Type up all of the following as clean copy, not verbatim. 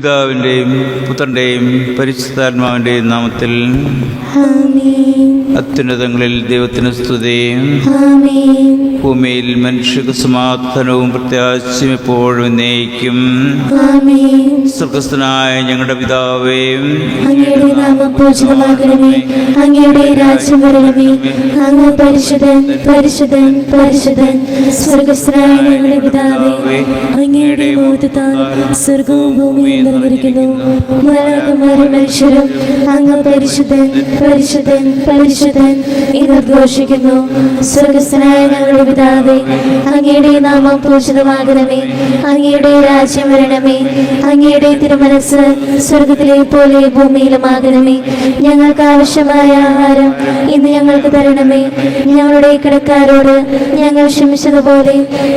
പിതാവിൻ്റെയും പുത്രൻ്റെയും പരിശുദ്ധാത്മാവിൻ്റെയും നാമത്തിൽ അത്യുന്നതങ്ങളിൽ ദൈവത്തിന് സ്തുതി. ഭൂമിയിൽ മനുഷ്യർക്ക് സമാധാനവും പ്രത്യാശയും എപ്പോഴും എന്നേക്കും. സ്വർഗ്ഗസ്ഥനായ ഞങ്ങളുടെ പിതാവേ, അങ്ങയുടെ നാമം പൂജിതമാകണമേ, അങ്ങയുടെ രാജ്യം വരണമേ, അങ്ങ് പരിശുദ്ധൻ പരിശുദ്ധൻ പരിശുദ്ധൻ. സ്വർഗ്ഗസ്ഥനായ ഞങ്ങളുടെ പിതാവേ, അങ്ങയുടെ ബോധത്താൽ സ്വർഗവും ഭൂമിയും നിറഞ്ഞിരിക്കുന്നു. മാലാഖമാരും മനുഷ്യരും അങ്ങ് പരിശുദ്ധൻ പരിശുദ്ധൻ പരിശുദ്ധൻ എന്ന് ഘോഷിക്കുന്നു. സ്വർഗ്ഗസ്ഥനായ ഞങ്ങളുടെ പിതാവേ, അങ്ങയുടെ നാമം പൂജിതമാകണമേ, അങ്ങയുടെ രാജ്യം വരണമേ, അങ്ങയുടെ തിരുമനസ്സ് സ്വർഗത്തിലെ പോലെ ഭൂമിയിലുമാകണമേ. ഞങ്ങൾക്ക് ആവശ്യമായ ആഹാരം ഇന്ന് ഞങ്ങൾക്ക് തരണമേ. ഞങ്ങളുടെ കടക്കാരോട് ഞങ്ങൾ ക്ഷമിച്ചതുപോലെ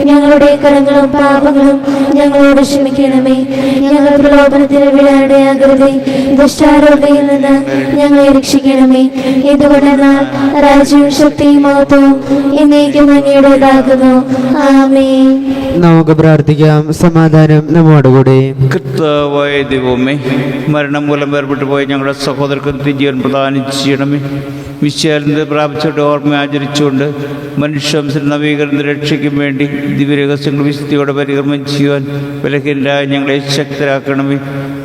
ഞങ്ങളുടെ കടങ്ങളും പാപങ്ങളും ഞങ്ങളോട് ക്ഷമിക്കണമേ. ഞങ്ങൾ പ്രലോഭനത്തിന് വീഴാനിടയാകരുതേ, ദുഷ്ടാരൂപതയിൽ നിന്ന് ഞങ്ങളെ രക്ഷിക്കണമേ. ഇതുകൊണ്ടെന്നാൽ രാജ്യവും ശക്തിയും മഹത്വവും എന്നേക്കും അങ്ങയുടേതാകുന്നു. ആമേൻ. നമുക്ക് പ്രാർത്ഥിക്കാം. സമാധാനം നമ്മോടുകൂടെ. കർത്താവായ ദൈവമേ, മരണം മൂലം വേർപെട്ടു പോയ ഞങ്ങളുടെ സഹോദരർക്ക് ജീവൻ പ്രദാനം ചെയ്യണമേ. വിശ്വാസത്തെ പ്രാപിച്ചിട്ട് ഓർമ്മ ആചരിച്ചുകൊണ്ട് മനുഷ്യവംശ നവീകരണ രക്ഷയ്ക്കും വേണ്ടി ദിവ്യരഹസ്യങ്ങൾ വിശുദ്ധിയോടെ പരികർമ്മം ചെയ്യുവാൻ ബലഹീനരായ ഞങ്ങളെ ശക്തരാക്കണമേ.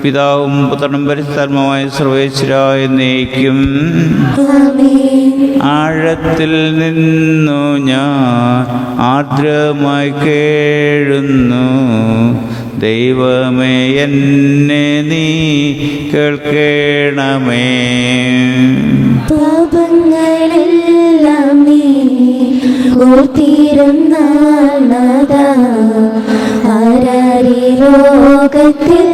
പിതാവും പുത്രനും പരിശുദ്ധാത്മാവുമായ സർവേശ്വരായ എന്നേക്കും. ആഴത്തിൽ നിന്നു ഞാൻ ആർദ്രമായി കേഴുന്നു, ദൈവമേ എന്നെ നീ കേൾക്കണമേ. പാപങ്ങളെല്ലാം നീ ഓർത്തിരുന്നാളതാ, ആരാരി ലോകത്തിൽ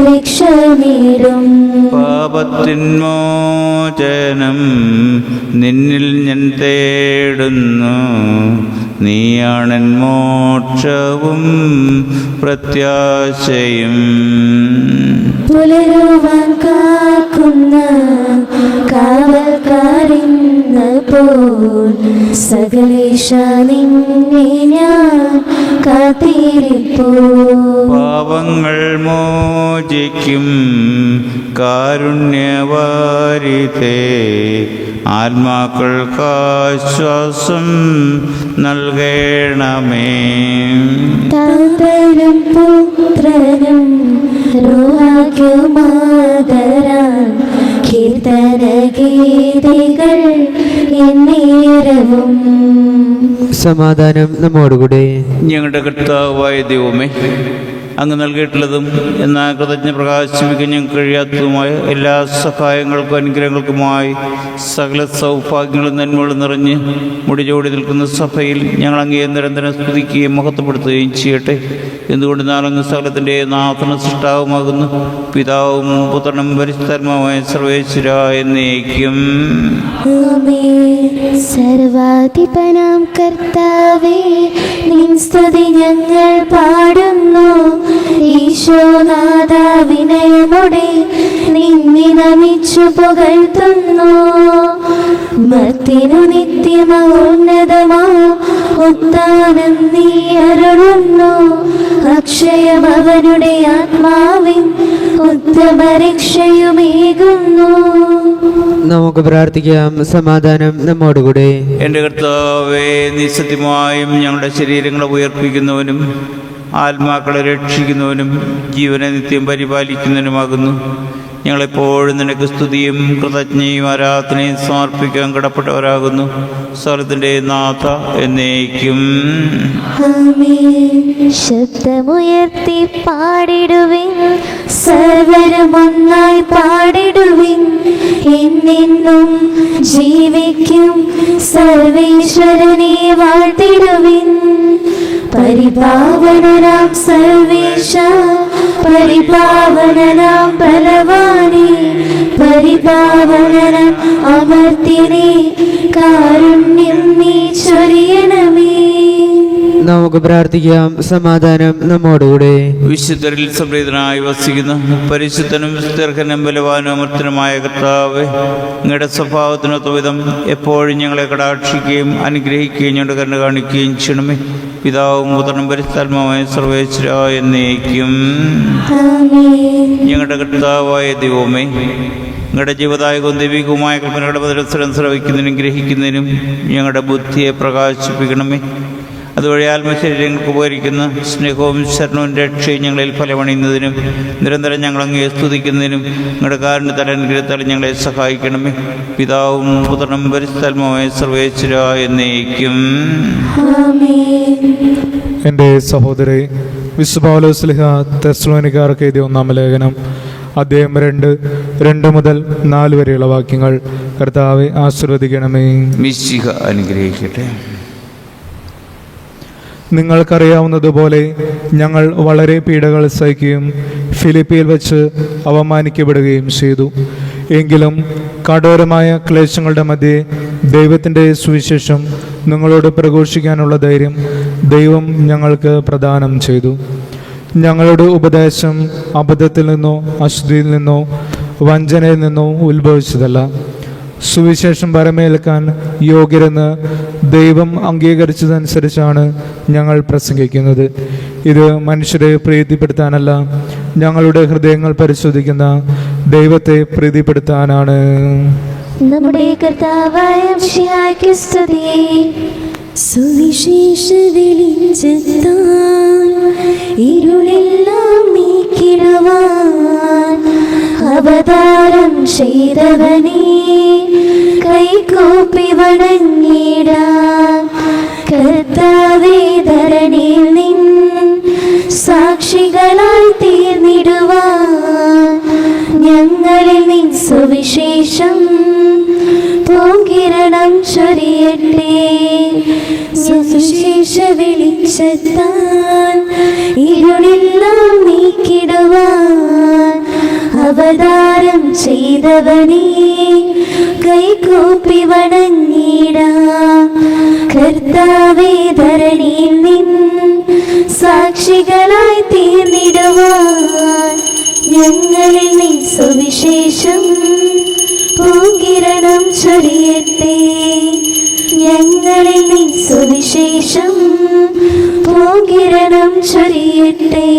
രക്ഷ നേടും. പാപത്തിൻ മോചനം നിന്നിൽ ഞാൻ തേടുന്നു, നീയാണെൻ മോക്ഷവും പ്രത്യാശയും. പുലരുവാൻ കാക്കുന്ന കാവൽക്കാരെന്ന പോൽ സകലേശ നിന്നെ ഞാൻ കാത്തിരിപ്പൂ. പാപങ്ങൾ മോചിക്കും കാരുണ്യവാരിതേ, ആത്മാക്കൾക്കാശ്വാസം നൽകണമേ. താതനും പുത്രനും റൂഹാക്കുമാതരാൻ കീർത്തന ഗീതികൾ എന്നേരവും. സമാധാനം നമ്മോടുകൂടെ. ഞങ്ങളുടെ കർത്താവായ ദൈവമേ, അങ്ങ് നൽകിയിട്ടുള്ളതും എന്നാൽ കൃതജ്ഞ പ്രകാശിപ്പിക്കാൻ ഞങ്ങൾക്ക് കഴിയാത്തതുമായ എല്ലാ സഹായങ്ങൾക്കും അനുഗ്രഹങ്ങൾക്കുമായി സകല സൗഭാഗ്യങ്ങളും നന്മകളും നിറഞ്ഞ് മുടിചോടി നിൽക്കുന്ന സഭയിൽ ഞങ്ങൾ അങ്ങേ നിരന്തരം സ്തുതിക്കുകയും മഹത്വപ്പെടുത്തുകയും ചെയ്യട്ടെ. എന്തുകൊണ്ട് നാളങ്ങ് സകലത്തിൻ്റെ നാഥന സൃഷ്ടാവുമാകുന്നു. പിതാവും പുത്രനും പരിശുദ്ധാത്മാവുമായ സർവേശ്വരായ എന്നേക്കും. സർവാധിപനാം കർത്താവേ, നിൻ സ്തുതി ഞങ്ങൾ പാടുന്നു. ഈശോനാഥ, വിനയമോടെ നിന്നെ നമിച്ചു പുകഴ്ത്തുന്നു. മർത്യനു നിത്യമോന്നതമാ ഉദ്ധാനം നീ അരുളുന്നു. അക്ഷയം അവനുടെ ആത്മാവിൻ ഉത്തമരക്ഷയുമേകുന്നു. നമുക്ക് പ്രാർത്ഥിക്കാം. സമാധാനം നമ്മോടുകൂടെ. എൻ്റെ കർത്താവേ, നീ സത്യമായും ഞങ്ങളുടെ ശരീരങ്ങളെ ഉയർപ്പിക്കുന്നവനും ആത്മാക്കളെ രക്ഷിക്കുന്നവനും ജീവനെ നിത്യം പരിപാലിക്കുന്നവനുമാകുന്നു. ഞങ്ങളെപ്പോഴും നിനക്ക് സ്തുതിയും കൃതജ്ഞയും ആരാധനയും സമർപ്പിക്കാൻ കടപ്പെട്ടവരാകുന്നു. സ്ഥലത്തിൻ്റെ നാഥ എന്നേക്കും. ശബ്ദമുയർത്തി പാടിടുവിൻ, സർവരും ഒന്നായി പാടിടുവിൻ. എന്നെന്നും ജീവിക്കും സർവേശ്വരനെ വാഴ്ത്തിടുവിൻ. പരിപാവനനാം സർവേശ, പരിപാവനനാം ബലവാനേ, പരിപാവനനാം അമർത്യനേ, കാരുണ്യം നീ ചൊരിയണമേ. നമുക്ക് പ്രാർത്ഥിക്കാം. സമാധാനം നമ്മോടുകൂടെ. വിശുദ്ധരിൽ സംപ്രീതനായി വസിക്കുന്ന പരിശുദ്ധനും ദീർഘനും ബലവാനും അമർത്തനുമായ കർത്താവേ, അങ്ങയുടെ സ്വഭാവത്തിനൊത്ത വിധം എപ്പോഴും ഞങ്ങളെ കടാക്ഷിക്കുകയും അനുഗ്രഹിക്കുകയും ഞങ്ങളുടെ കരുണ കാണിക്കുകയും ചെയ്യണമേ. പിതാവും പുത്രനും പരിശുദ്ധാത്മാവുമായ സർവേശ്വരായ എന്നേക്കും. ആമേൻ. ഞങ്ങളുടെ കർത്താവായ ദൈവമേ, ഞങ്ങളുടെ ജീവദായകവും ദൈവികവുമായ കൽപ്പനകളുടെ പരസ്പരം ശ്രവിക്കുന്നതിനും ഗ്രഹിക്കുന്നതിനും ഞങ്ങളുടെ ബുദ്ധിയെ പ്രകാശിപ്പിക്കണമേ. അതുവഴി ആത്മശരീരങ്ങൾക്ക് ഉപകരിക്കുന്ന സ്നേഹവും ശരണവും രക്ഷയും ഞങ്ങളിൽ ഫലമണിയുന്നതിനും നിരന്തരം ഞങ്ങളങ്ങയെ സ്തുതിക്കുന്നതിനും ഞങ്ങളുടെ കാരുണ്യത്താൽ അനുഗ്രഹത്താൽ ഞങ്ങളെ സഹായിക്കണമേ. പിതാവും പുത്രനും പരിശുദ്ധാത്മാവുമായ സർവേശ്വര എന്നേക്കും. എൻ്റെ സഹോദരി, വിശുദ്ധ പൗലോസ് ശ്ലീഹ തെസ്സലോനിക്കാർക്ക് എഴുതിയ 1-ാം ലേഖനം അധ്യായം 2 മുതൽ 4 വരെയുള്ള വാക്യങ്ങൾ. കർത്താവെ ആശീർവദിക്കണമേ. മിശിഹ അനുഗ്രഹിക്കട്ടെ. നിങ്ങൾക്കറിയാവുന്നതുപോലെ ഞങ്ങൾ വളരെ പീഡകൾ സഹിക്കുകയും ഫിലിപ്പിയിൽ വച്ച് അവമാനിക്കപ്പെടുകയും ചെയ്തു. എങ്കിലും കഠോരമായ ക്ലേശങ്ങളുടെ മധ്യേ ദൈവത്തിൻ്റെ സുവിശേഷം നിങ്ങളോട് പ്രഘോഷിക്കാനുള്ള ധൈര്യം ദൈവം ഞങ്ങൾക്ക് പ്രദാനം ചെയ്തു. ഞങ്ങളുടെ ഉപദേശം അബദ്ധത്തിൽ നിന്നോ അശുദ്ധിയിൽ നിന്നോ വഞ്ചനയിൽ നിന്നോ ഉത്ഭവിച്ചതല്ല. സുവിശേഷം വരമേൽക്കാൻ യോഗ്യരെന്ന് ദൈവം അംഗീകരിച്ചതനുസരിച്ചാണ് ഞങ്ങൾ പ്രസംഗിക്കുന്നത്. ഇത് മനുഷ്യരെ പ്രീതിപ്പെടുത്താനല്ല, ഞങ്ങളുടെ ഹൃദയങ്ങൾ പരിശോധിക്കുന്ന ദൈവത്തെ പ്രീതിപ്പെടുത്താനാണ്. നമ്മുടെ കർത്താവായ മിശിഹായ്ക്ക് സ്തുതി. സുവിശേഷ വെളിച്ചത്താൽ ഇരുളെല്ലാം നീക്കിടുവാൻ അവതാരം ചെയ്തവനേ, കൈകൂപ്പി വണങ്ങിടാം. കർത്താവേ, ധരണിയിൽ നിൻ സാക്ഷികളായി തീർന്നിടുവാൻ ഞങ്ങളിൽ നിൻ സുവിശേഷം പൂങ്കിരണം ചൊരിയട്ടെ. സുവിശേഷ വെളിച്ചത്താൽ ഇരുളെല്ലാം നീക്കിടുവാൻ അവതാരം ചെയ്തവനേ, കൈകൂപ്പി വണങ്ങിടാം. കർത്താവേ, ധരണിയിൽ നിൻ സാക്ഷികളായി തീർന്നിടുവാൻ ഞങ്ങളിൽ നിൻ സുവിശേഷം പൂങ്കിരണം ചൊരിയട്ടെ. ഞങ്ങളിൽ നിൻ സുവിശേഷം പൂങ്കിരണം ചൊരിയട്ടെ.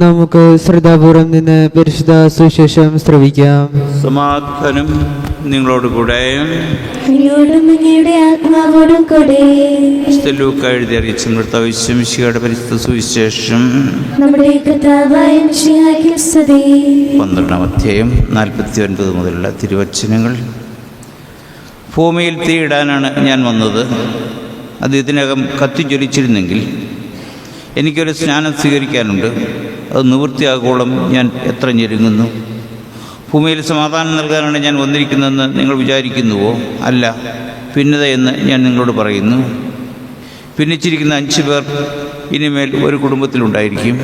നമുക്ക് ശ്രദ്ധാപൂർവം നിന്ന് പരിശുദ്ധ സുവിശേഷം ശ്രവിക്കാം. സമാധാനം നിങ്ങളോടുകൂടെ. അങ്ങയോടും അങ്ങയുടെ ആത്മാവോടും കൂടെ. ലൂക്ക എഴുതി അറിയിച്ച മിശിഹായുടെ പരിശുദ്ധ സുവിശേഷം നമ്മുടെ കർത്താവായ മിശിഹായ്ക്ക് സ്തുതി. 12-ാം അധ്യായം 49 മുതലുള്ള തിരുവചനങ്ങൾ. ഭൂമിയിൽ തീയിടാനാണ് ഞാൻ വന്നത്. അത് ഇതിനകം കത്തിജ്വലിച്ചിരുന്നെങ്കിൽ എനിക്കൊരു സ്നാനം സ്വീകരിക്കാനുണ്ട്. അത് നിവൃത്തിയാകോളം ഞാൻ എത്ര ഞെരുങ്ങുന്നു. ഭൂമിയിൽ സമാധാനം നൽകാനാണ് ഞാൻ വന്നിരിക്കുന്നതെന്ന് നിങ്ങൾ വിചാരിക്കുന്നുവോ? അല്ല, ഭിന്നത എന്ന് ഞാൻ നിങ്ങളോട് പറയുന്നു. ഭിന്നിച്ചിരിക്കുന്ന 5 പേർ ഇനിമേൽ ഒരു കുടുംബത്തിലുണ്ടായിരിക്കും.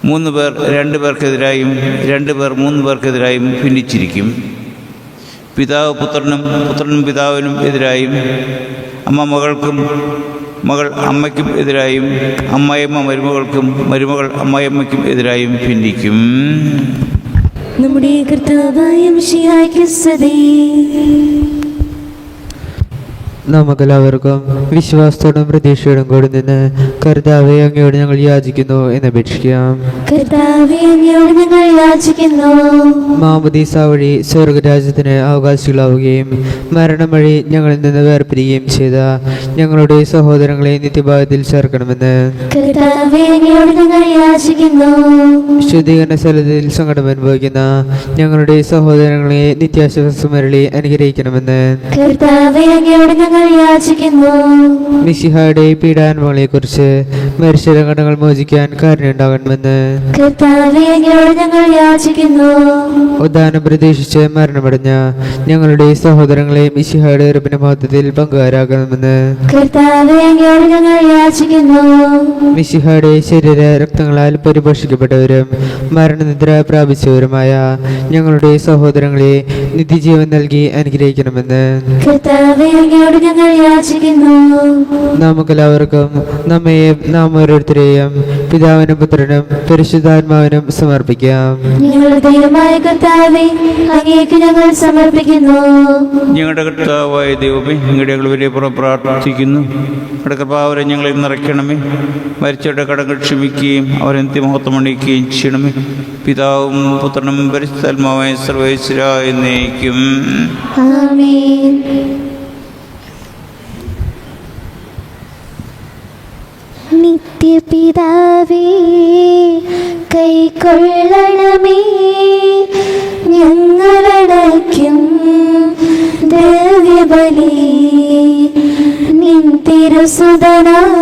3 പേർ 2 പേർക്കെതിരായും 2 പേർ 3 പേർക്കെതിരായും ഭിന്നിച്ചിരിക്കും. പിതാവ് പുത്രനും പുത്രനും പിതാവിനും എതിരായും, അമ്മ മകൾക്കും മകൾ അമ്മയ്ക്കും എതിരായും, അമ്മായിയമ്മ മരുമകൾക്കും മരുമകൾ അമ്മായിയമ്മയ്ക്കും എതിരായും ഭിന്നിക്കും. നമ്മുടെ കർത്താവായ മിശിഹായ്ക്ക് സ്തുതി. നമുക്കെല്ലാവർക്കും വിശ്വാസത്തോടും പ്രതീക്ഷയോടും കൂടി നിന്ന് കർത്താവെ, അങ്ങയോട് ഞങ്ങൾ യാചിക്കുന്നു എന്നപേക്ഷിക്കാം. കർത്താവേ, അങ്ങയോട് ഞങ്ങൾ യാചിക്കുന്നു. മാമോദീസ വഴി സ്വർഗരാജ്യത്തിന് അവകാശികളാവുകയും മരണം വഴി ഞങ്ങളിൽ നിന്ന് വേർപിരിയുകയും ചെയ്ത ഞങ്ങളുടെ സഹോദരങ്ങളെ നിത്യഭാഗത്തിൽ ചേർക്കണമെന്ന് കർത്താവേ, അങ്ങയോട് ഞങ്ങൾ യാചിക്കുന്നു. ശുദ്ധീകരണ സ്ഥലത്തിൽ സങ്കടം അനുഭവിക്കുന്ന ഞങ്ങളുടെ സഹോദരങ്ങളെ നിത്യാശ്വാസമരളി അനുഗ്രഹിക്കണമെന്ന് കർത്താവേ, അങ്ങയോട് ഞങ്ങൾ യാചിക്കുന്നു. മിശിഹായുടെ പീഡാനുഭവങ്ങളെ കുറിച്ച് മനുഷ്യരുടെ കടങ്ങൾ മോചിക്കാൻ കാരണമുണ്ടാകണമെന്ന് കർത്താവേ, അങ്ങയോട് ഞങ്ങൾ യാചിക്കുന്നു. ഉദാനം പ്രതീക്ഷിച്ച് മരണമടഞ്ഞ ഞങ്ങളുടെ സഹോദരങ്ങളെ മിശിഹായുടെ ഉറപ്പിന്റെ മഹത്വത്തിൽ പങ്കുകാരാക്കണമെന്ന് കർത്താവേ, അങ്ങയോട് ഞങ്ങൾ യാചിക്കുന്നു. മിശിഹായുടെ ശരീര രക്തങ്ങളാൽ പരിപോഷിക്കപ്പെട്ടവരും മരണനിദ്ര പ്രാപിച്ചവരുമായ ഞങ്ങളുടെ സഹോദരങ്ങളെ നിത്യജീവൻ നൽകി അനുഗ്രഹിക്കണമെന്ന് കർത്താവേ, അങ്ങയോട് ഞങ്ങൾ യാചിക്കുന്നു. നമുക്കെല്ലാവർക്കും നാം ഓരോരുത്തരെയും പിതാവിനും പുത്രനും പരിശുദ്ധാത്മാവിനും സമർപ്പിക്കാം. ഞങ്ങളുടെ ദൈവമായ കർത്താവേ, അങ്ങേക്ക് ഞങ്ങൾ സമർപ്പിക്കുന്നു. ഞങ്ങളുടെ കർത്താവായ ദൈവമേ, ഞങ്ങളുടെ ഞങ്ങൾ വലിയ പ്രാർത്ഥിക്കുന്നു. ഞങ്ങളുടെ കൃപാവരെ ഞങ്ങളിൽ നിറയ്ക്കണമേ. മരിച്ചവരുടെ കടങ്ങൾ ക്ഷമിക്കുകയും അവരെ നിത്യമഹത്വം അണിയിക്കുകയും ചെയ്യണമേ. പിതാവും പുത്രനും പരിശുദ്ധാത്മാവായ സർവ്വേശ്വരാ എന്നേക്കും. ആമേൻ. നിത്യപിതാവേ, കൈക്കൊള്ളണമേ ഞങ്ങളടയ്ക്കും ദിവ്യബലി. നിൻ തിരുസുതനാം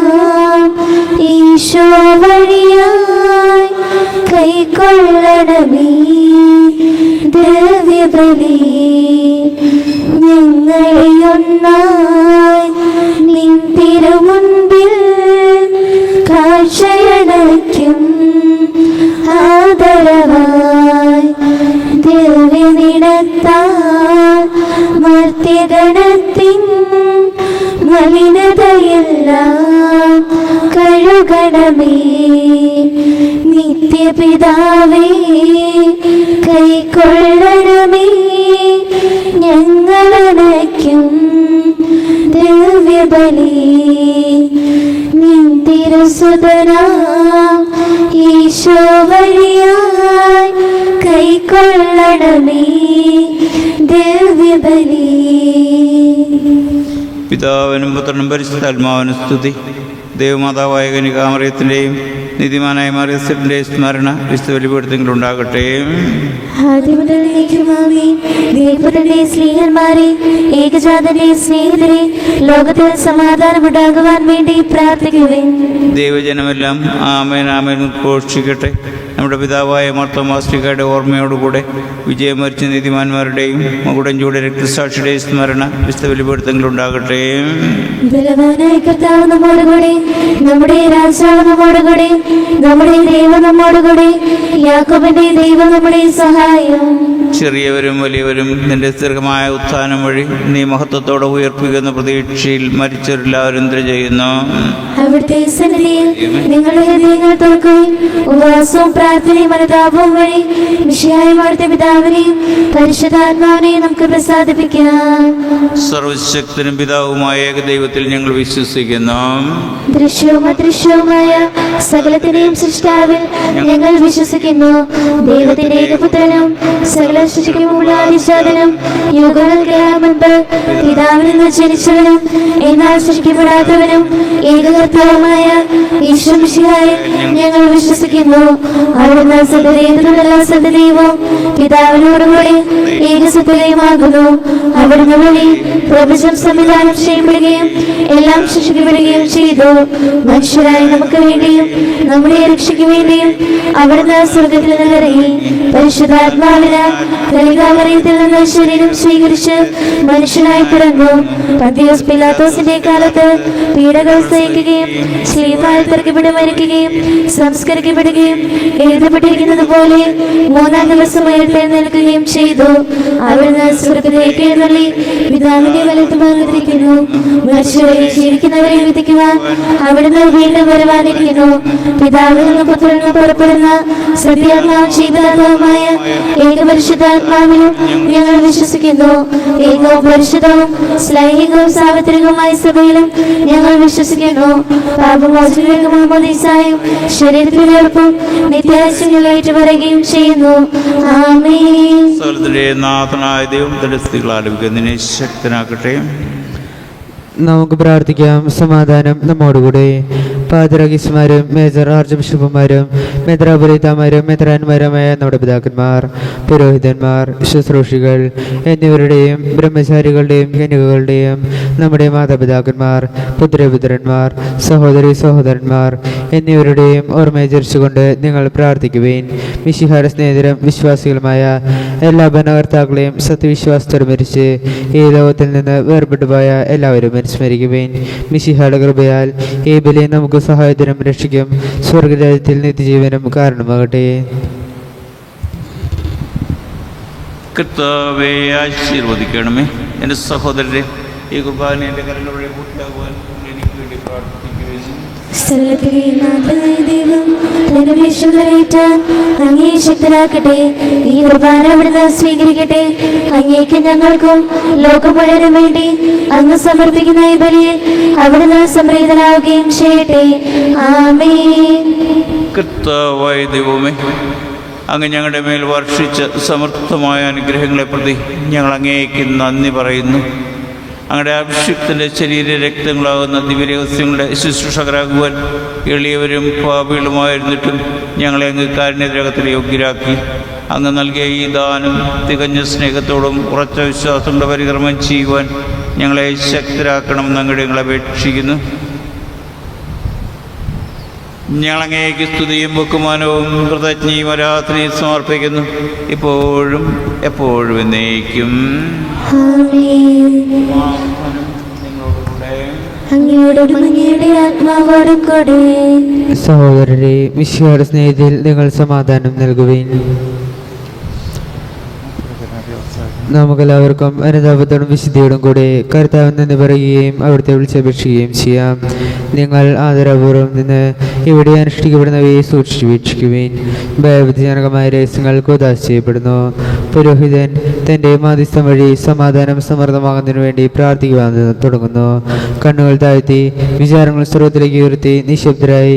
ഈശോ വഴിയായി കൈക്കൊള്ളണമേ ദിവ്യബലി. ഞങ്ങളെ ഒന്നായി നിൻ തിരുമുൻപിൽ കാഴ്ചയടയ്ക്കും ആദരവായി ദിവ്യനിടത്താൽ മർത്യഗണത്തിൻ മലിനതയെല്ലാം കഴുകണമേ. നിത്യപിതാവേ, കൈക്കൊള്ളണമേ ഞങ്ങളടയ്ക്കും ദിവ്യബലി. നിൻ തിരുസുതനാം ഈശോ വഴിയായി കൈക്കൊള്ളണമേ ദിവ്യബലി. പിതാവിനും പുത്രനും പരിശുദ്ധാത്മാവിനും സ്തുതി. ദൈവമാതാവായ കന്യകാമറിയത്തിൻ്റെയും നീതിമാനായ മറിയത്തിൻ്റെയും സ്മരണ വിശുദ്ധ ബലിപീഠത്തിലുണ്ടാകട്ടെ. ദൈവത്തിന്റെ സ്നേഹന്മാരെ, ഏകജാതന്റെ സ്നേഹിതരെ, ലോകത്തിൽ സമാധാനമുണ്ടാകുവാൻ വേണ്ടി പ്രാർത്ഥിക്കുവിൻ. ദൈവജനമെല്ലാം ആമേൻ ആമേൻ ഘോഷിക്കട്ടെ. നമ്മുടെ പിതാവായ മാർത്തോമാശ്ലീഹയുടെ ഓർമ്മയോടുകൂടെ വിജയം വരിച്ച നീതിമാന്മാരുടെയും മകുടഞ്ചൂടെ രക്തസാക്ഷിയുടെയും സ്മരണ വിശുദ്ധ ബലിപീഠത്തിലുണ്ടാകട്ടെ. ബലവാനായ കർത്താവ് നമ്മോടുകൂടെ, നമ്മുടെ രാജാവ് നമ്മോടുകൂടെ, നമ്മുടെ ദൈവം നമ്മോടുകൂടെ, യാക്കോബിന്റെ ദൈവം നമ്മുടെ സഹായം. ചെറിയവരും വലിയവരും നിന്റെ ദീർഘമായ ഉത്ഥാനം വഴി നീ മഹത്വത്തോടെ ഉയർപ്പിക്കുന്ന പ്രതീക്ഷയിൽ മരിച്ചവരെല്ലാവരും എന്ത് ചെയ്യുന്നു? അവിടുത്തെ സന്നിധിയിൽ നിങ്ങളുടെ ഹൃദയങ്ങൾ തുറക്കുകയും ഉപവാസവും പ്രാർത്ഥനയും അനുതാപവും വഴി വിഷയായ അവിടുത്തെ പിതാവിനെയും പരിശുദ്ധാത്മാവിനെയും നമുക്ക് പ്രസാദിപ്പിക്കാം. സർവശക്തനും പിതാവുമായ ഏകദൈവത്തിൽ ഞങ്ങൾ വിശ്വസിക്കുന്നു. ദൃശ്യവും അദൃശ്യവുമായ സകലത്തിനെയും സൃഷ്ടാവിൽ ഞങ്ങൾ വിശ്വസിക്കുന്നു. ദൈവത്തിന്റെ ഏകപുത്രനും സകല സൃഷ്ടിക്കുമുള്ള ആദിജാതനും യുഗങ്ങൾക്ക് മുൻപ് പിതാവിൽ നിന്ന് ജനിച്ചവനും എന്നാൽ സൃഷ്ടിക്കപ്പെടാത്തവനും ഏകകർത്താവുമായ ഈശോ മിശിഹായിൽ ഞങ്ങൾ വിശ്വസിക്കുന്നു. അവിടുന്ന് സത്യദൈവത്തിനുള്ള സത്യദൈവവും പിതാവിനോടുകൂടി ഏകസത്യതയുമാകുന്നു. അവിടുന്ന് വഴി പ്രപഞ്ചം സംവിധാനം ചെയ്യപ്പെടുകയും എല്ലാം സൃഷ്ടിക്കപ്പെടുകയും ചെയ്തു. മനുഷ്യരായി നമുക്ക് വേണ്ടിയും നമ്മുടെ രക്ഷയ്ക്ക് വേണ്ടിയും അവിടുന്ന് സ്വർഗത്തിൽ നിന്നിറങ്ങി പരിശുദ്ധാത്മാവിനാൽ കന്യകാമറിയത്തിൽ നിന്ന് ശരീരം സ്വീകരിച്ച് മനുഷ്യനായി പിറന്നു. പന്തിയോസ് പിലാത്തോസിന്റെ കാലത്ത് പീഡകൾ സഹിക്കുകയും ശ്ലീഹായിൽ തറയ്ക്കപ്പെട്ട് മരിക്കുകയും സംസ്കരിക്കപ്പെടുകയും എഴുതപ്പെട്ടിരിക്കുന്നത് പോലെ മൂന്നാം ദിവസം ഉയർത്തെഴുന്നേൽക്കുകയും ചെയ്തു. അവിടുന്ന് സ്വർഗ്ഗത്തിലേക്ക് എഴുന്നള്ളി പിതാവിന്റെ വലത്തുഭാഗത്തിരിക്കുന്നു. മനുഷ്യരെ ജീവിക്കുന്നവരെ വിധിക്കുവാൻ അവിടുന്ന് വീണ്ടും വരുവാനിരിക്കുന്നു. പിതാവിൽ നിന്ന് പുത്രനിൽ നിന്ന് പുറപ്പെടുന്ന സത്യാത്മാവും ജീവനാത്മാവുമായ ഏകപരിശുദ്ധാത്മാവിലും ഞങ്ങൾ വിശ്വസിക്കുന്നു. ഏകവും പരിശുദ്ധവും ശ്ലൈഹികവും സാർവത്രികവുമായ സഭയിലും ഞങ്ങൾ വിശ്വസിക്കുന്നു. പാപമോചനത്തിലേക്ക് മാമോദീസായും ശരീരത്തിലെ ഉറപ്പും നിത്യാശങ്ങൾ ഏറ്റുപറയുകയും ചെയ്യുന്നു. ആമേൻ. സകലത്തിന്റെ നാഥനായ ദൈവം തന്റെ സ്തുതികൾ ആലപിക്കുന്നതിനെ ശക്തനാക്കട്ടെ. നമുക്ക് പ്രാർത്ഥിക്കാം. സമാധാനം നമ്മോടുകൂടെ. പാതിരാഗീസ്മാരും മേജർ ആർച്ച് ബിഷപ്പുമാരും മെത്രാപൊലീത്തമാരും മെത്രാന്മാരുമായ നമ്മുടെ പിതാക്കന്മാർ, പുരോഹിതന്മാർ, ശുശ്രൂഷികൾ എന്നിവരുടെയും ബ്രഹ്മചാരികളുടെയും കന്യകകളുടെയും നമ്മുടെ മാതാപിതാക്കന്മാർ, പുത്രപുത്രന്മാർ, സഹോദരി സഹോദരന്മാർ എന്നിവരുടെയും ഓർമ്മയചരിച്ചുകൊണ്ട് നിങ്ങൾ പ്രാർത്ഥിക്കുവേൻ. മിശിഹായുടെ സ്നേഹിതരും വിശ്വാസികളുമായ എല്ലാ ഭരണകർത്താക്കളെയും സത്യവിശ്വാസത്തോടെ മരിച്ച് ഈ ലോകത്തിൽ നിന്ന് വേർപെട്ടുപോയ എല്ലാവരും അനുസ്മരിക്കുവേൻ. മിശിഹായുടെ കൃപയാൽ ഈ ബലി നമുക്ക് സഹായത്തിനും രക്ഷിക്കും സ്വർഗരാജ്യത്തിൽ നിത്യജീവനും കാരണമാകട്ടെ. കർത്താവെ ആശീർവദിക്കണമേ. എൻ്റെ സഹോദരരെ, ഈ കുർബാന എൻ്റെ കരങ്ങൾ വഴി പൂർത്തിയാകുവാൻ എനിക്ക് വേണ്ടി പ്രാർത്ഥിക്കുകയും സ്ഥലത്തിലെ നാഥനായ ദൈവം തന്റെ വിശുദ്ധരേറ്റാൻ അങ്ങേ ശക്തരാക്കട്ടെ. ഈ കുർബാന അവിടുന്ന് സ്വീകരിക്കട്ടെ. അങ്ങേക്ക് ഞങ്ങൾക്കും ലോകം മുഴുവനും വേണ്ടി അങ്ങ് സമർപ്പിക്കുന്ന ഈ ബലിയിൽ അവിടുന്ന് സംപ്രീതനാവുകയും ചെയ്യട്ടെ. ആമേൻ. കർത്താവായ ദൈവമേ, അങ്ങ് ഞങ്ങളുടെ മേൽ വർഷിച്ച സമർത്ഥമായ അനുഗ്രഹങ്ങളെ പ്രതി ഞങ്ങൾ അങ്ങേക്ക് നന്ദി പറയുന്നു. അങ്ങയുടെ അഭിഷിക്തൻ്റെ ശരീര രക്തങ്ങളാകുന്ന ദിവ്യരഹസ്യങ്ങളുടെ ശുശ്രൂഷകരാകുവാൻ എളിയവരും പാപികളുമായിരുന്നിട്ടും ഞങ്ങളെ അങ്ങ് കാരുണ്യരകത്തിൽ യോഗ്യരാക്കി. അങ്ങ് നൽകിയ ഈ ദാനം തികഞ്ഞ സ്നേഹത്തോടും ഉറച്ച വിശ്വാസങ്ങളുടെ പരികർമ്മം ചെയ്യുവാൻ ഞങ്ങളെ ശക്തരാക്കണമെന്ന് അങ്ങയുടെ ഞങ്ങൾ അപേക്ഷിക്കുന്നു. ഞങ്ങളങ്ങേക്ക് സ്തുതിയും ബഹുമാനവും കൃതജ്ഞയും ആരാധനയും സമർപ്പിക്കുന്നു, ഇപ്പോഴും എപ്പോഴും എന്നേക്കും. അങ്ങയോടും അങ്ങയുടെ ആത്മാവോടും കൂടെ. സഹോദരരെ, മിശിഹായുടെ സ്നേഹത്തിൽ നിങ്ങൾ സമാധാനം നൽകുവിൻ. നമുക്കെല്ലാവർക്കും അനുതാപത്തോടും വിശുദ്ധിയോടും കൂടെ കർത്താവിൽ നിന്ന് പറയുകയും അവിടുത്തെ വിളിച്ചപേക്ഷിക്കുകയും ചെയ്യാം. നിങ്ങൾ ആദരപൂർവ്വം നിന്ന് ഇവിടെ അനുഷ്ഠിക്കപ്പെടുന്നവയെ സൂക്ഷിച്ചു വീക്ഷിക്കുവിൻ. ഭയഭക്തിജനകമായ രഹസ്യങ്ങൾക്ക് ഉദാശ ചെയ്യപ്പെടുന്നു. പുരോഹിതൻ തൻ്റെ മാധ്യസ്ഥം വഴി സമാധാനം സമൃദ്ധമാകുന്നതിനു വേണ്ടി പ്രാർത്ഥിക്കുവാൻ തുടങ്ങുന്നു. കണ്ണുകൾ താഴ്ത്തി വിചാരങ്ങൾ സർവ്വത്തിലേക്ക് ഉയർത്തി നിശബ്ദരായി